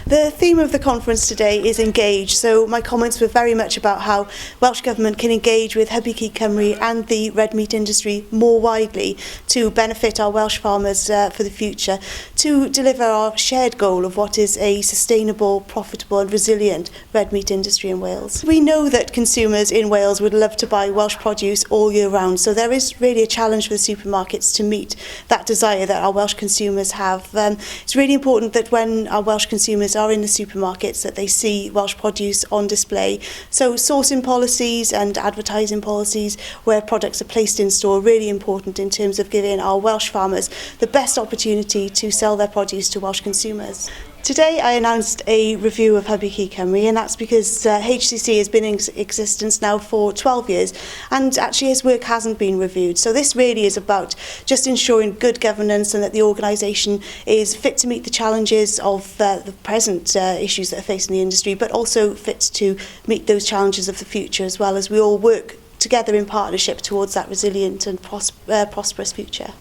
The theme of the conference today is engage, so my comments were very much about how Welsh Government can engage with Hybu Cymru and the red meat industry more widely to benefit our Welsh farmers for the future, to deliver our shared goal of what is a sustainable, profitable and resilient red meat industry in Wales. We know that consumers in Wales would love to buy Welsh produce all year round, so there is really a challenge for the supermarkets to meet that desire that our Welsh consumers have. It's really important that when our Welsh consumers are in the supermarkets that they see Welsh produce on display. So sourcing policies and advertising policies where products are placed in store are really important in terms of giving our Welsh farmers the best opportunity to sell their produce to Welsh consumers. Today I announced a review of Hybu Cymru, and that's because HCC has been in existence now for 12 years and actually his work hasn't been reviewed. So this really is about just ensuring good governance and that the organisation is fit to meet the challenges of the present issues that are facing the industry, but also fit to meet those challenges of the future as well, as we all work together in partnership towards that resilient and prosperous future.